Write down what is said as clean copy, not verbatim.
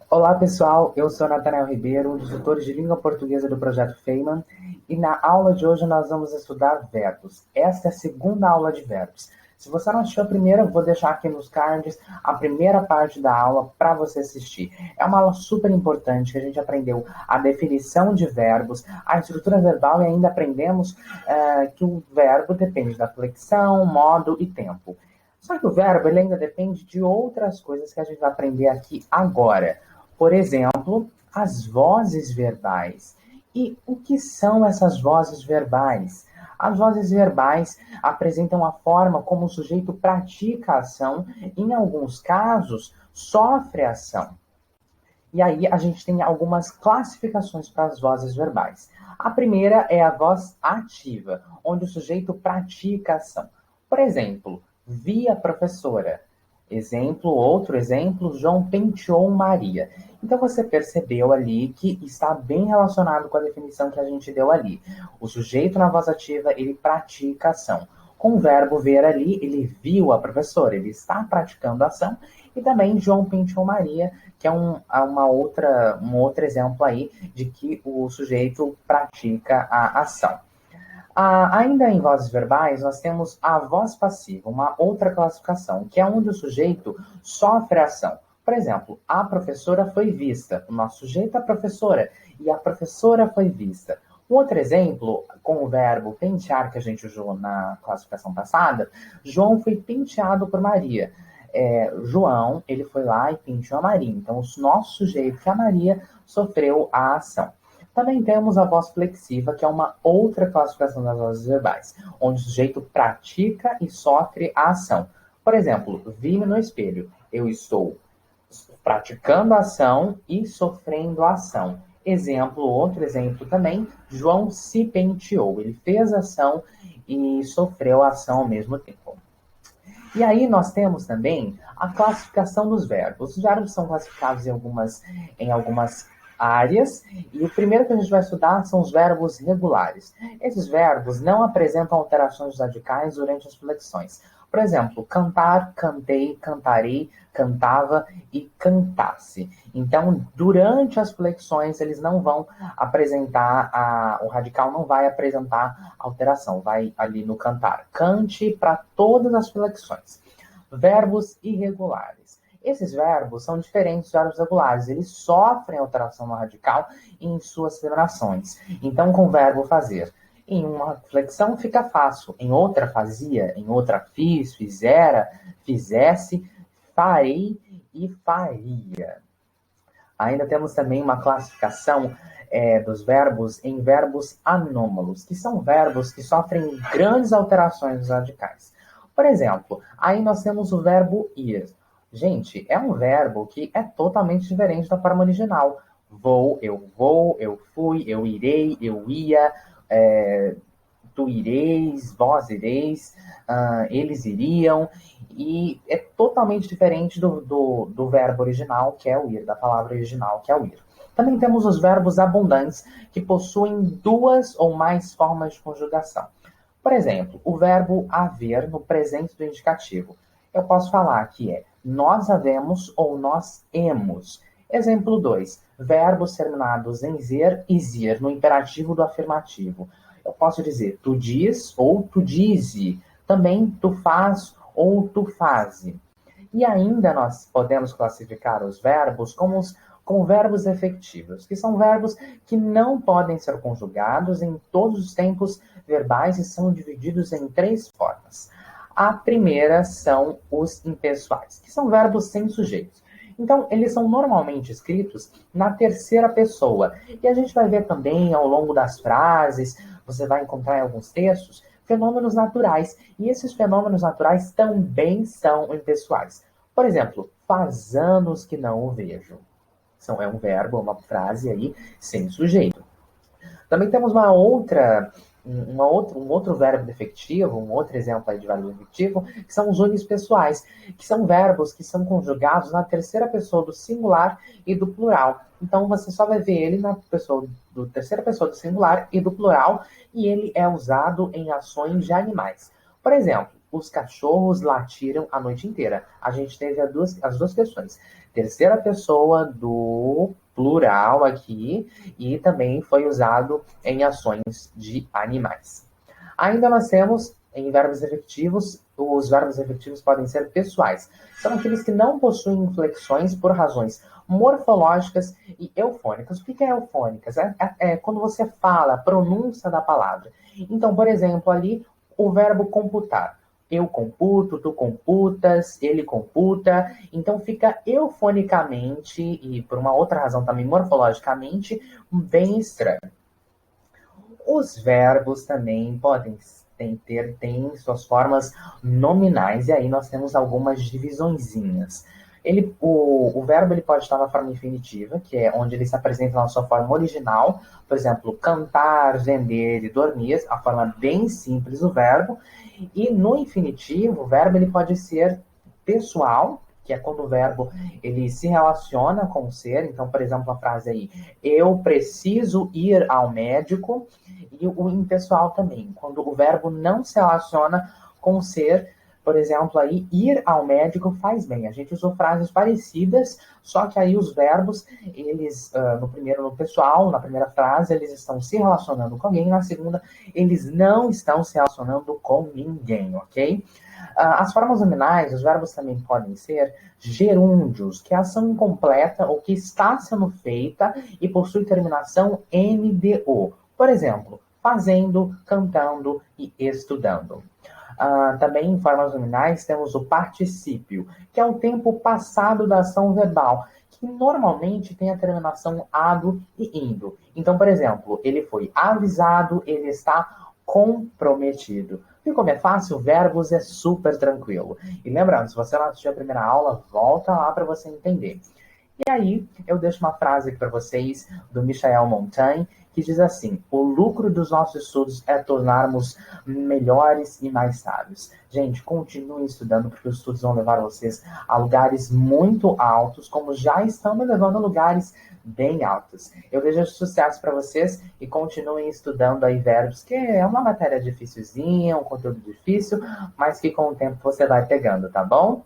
Olá pessoal, eu sou Natanael Ribeiro, um dos tutores de língua portuguesa do Projeto Feynman, e na aula de hoje nós vamos estudar verbos. Esta é a segunda aula de verbos. Se você não assistiu a primeira, eu vou deixar aqui nos cards a primeira parte da aula para você assistir. É uma aula super importante que a gente aprendeu a definição de verbos, a estrutura verbal e ainda aprendemos que o verbo depende da flexão, modo e tempo. Só que o verbo ele ainda depende de outras coisas que a gente vai aprender aqui agora. Por exemplo, as vozes verbais. E o que são essas vozes verbais? As vozes verbais apresentam a forma como o sujeito pratica a ação, em alguns casos, sofre a ação. E aí a gente tem algumas classificações para as vozes verbais. A primeira é a voz ativa, onde o sujeito pratica a ação. Por exemplo, vi a professora. Outro exemplo, João penteou Maria. Então você percebeu ali que está bem relacionado com a definição que a gente deu ali. O sujeito na voz ativa, ele pratica a ação. Com o verbo ver ali, ele viu a professora, ele está praticando a ação. E também João penteou Maria, que é um outro exemplo aí de que o sujeito pratica a ação. Ainda em vozes verbais, nós temos a voz passiva, uma outra classificação, que é onde o sujeito sofre a ação. Por exemplo, a professora foi vista. O nosso sujeito é a professora e a professora foi vista. Um outro exemplo, com o verbo pentear, que a gente usou na classificação passada, João foi penteado por Maria. João, ele foi lá e penteou a Maria. Então, o nosso sujeito, que é a Maria, sofreu a ação. Também temos a voz flexiva, que é uma outra classificação das vozes verbais, onde o sujeito pratica e sofre a ação. Por exemplo, vi-me no espelho. Eu estou praticando a ação e sofrendo a ação. Outro exemplo também, João se penteou. Ele fez a ação e sofreu a ação ao mesmo tempo. E aí nós temos também a classificação dos verbos. Os verbos são classificados em algumas áreas, e o primeiro que a gente vai estudar são os verbos regulares. Esses verbos não apresentam alterações radicais durante as flexões. Por exemplo, cantar, cantei, cantarei, cantava e cantasse. Então, durante as flexões, eles não vão apresentar, o radical não vai apresentar alteração, vai ali no cantar. Cante para todas as flexões. Verbos irregulares. Esses verbos são diferentes dos verbos regulares, eles sofrem alteração no radical em suas terminações. Então, com o verbo fazer, em uma flexão fica fácil, em outra fazia, em outra fiz, fizera, fizesse, farei e faria. Ainda temos também uma classificação dos verbos em verbos anômalos, que são verbos que sofrem grandes alterações nos radicais. Por exemplo, aí nós temos o verbo ir. Gente, é um verbo que é totalmente diferente da forma original. Vou, eu fui, eu irei, eu ia, tu ireis, vós ireis, eles iriam, e é totalmente diferente do verbo original, que é o ir, da palavra original, que é o ir. Também temos os verbos abundantes, que possuem duas ou mais formas de conjugação. Por exemplo, o verbo haver no presente do indicativo. Eu posso falar que é nós havemos ou nós hemos. Exemplo 2. Verbos terminados em zer e zir no imperativo do afirmativo. Eu posso dizer tu diz ou tu dize. Também tu faz ou tu faze. E ainda nós podemos classificar os verbos com verbos efetivos, que são verbos que não podem ser conjugados em todos os tempos verbais e são divididos em 3 formas. A primeira são os impessoais, que são verbos sem sujeitos. Então, eles são normalmente escritos na terceira pessoa. E a gente vai ver também ao longo das frases, você vai encontrar em alguns textos, fenômenos naturais. E esses fenômenos naturais também são impessoais. Por exemplo, faz anos que não o vejo. É um verbo, uma frase aí sem sujeito. Também temos um outro verbo defectivo, um outro exemplo aí de verbo defectivo, que são os unispessoais, que são verbos que são conjugados na terceira pessoa do singular e do plural. Então você só vai ver ele na terceira pessoa do singular e do plural, e ele é usado em ações de animais. Por exemplo, os cachorros latiram a noite inteira. A gente teve as duas questões. Terceira pessoa do plural aqui e também foi usado em ações de animais. Ainda nós temos em verbos efetivos, os verbos efetivos podem ser pessoais. São aqueles que não possuem inflexões por razões morfológicas e eufônicas. O que é eufônicas? É quando você fala a pronúncia da palavra. Então, por exemplo, ali o verbo computar. Eu computo, tu computas, ele computa. Então fica eufonicamente e por uma outra razão também morfologicamente bem estranho. Os verbos também podem ter suas formas nominais, e aí nós temos algumas divisõezinhas. O verbo ele pode estar na forma infinitiva, que é onde ele se apresenta na sua forma original, por exemplo, cantar, vender e dormir, a forma bem simples do verbo. E no infinitivo, o verbo ele pode ser pessoal, que é quando o verbo ele se relaciona com o ser. Então, por exemplo, a frase aí, eu preciso ir ao médico. E o impessoal também, quando o verbo não se relaciona com o ser. Por exemplo, aí, ir ao médico faz bem. A gente usou frases parecidas, só que aí os verbos, eles, no pessoal, na primeira frase, eles estão se relacionando com alguém, na segunda, eles não estão se relacionando com ninguém, ok? As formas nominais, os verbos também podem ser gerúndios, que é ação incompleta ou que está sendo feita e possui terminação NDO. Por exemplo, fazendo, cantando e estudando. Também em formas nominais temos o particípio, que é o tempo passado da ação verbal, que normalmente tem a terminação ado e indo. Então, por exemplo, ele foi avisado, ele está comprometido. E como é fácil, verbos é super tranquilo. E lembrando, se você não assistiu a primeira aula, volta lá para você entender. E aí, eu deixo uma frase aqui para vocês do Michel Montaigne, que diz assim: o lucro dos nossos estudos é tornarmos melhores e mais sábios. Gente, continuem estudando, porque os estudos vão levar vocês a lugares muito altos, como já estão me levando a lugares bem altos. Eu desejo sucesso para vocês e continuem estudando aí verbos, que é uma matéria dificilzinha, um conteúdo difícil, mas que com o tempo você vai pegando, tá bom?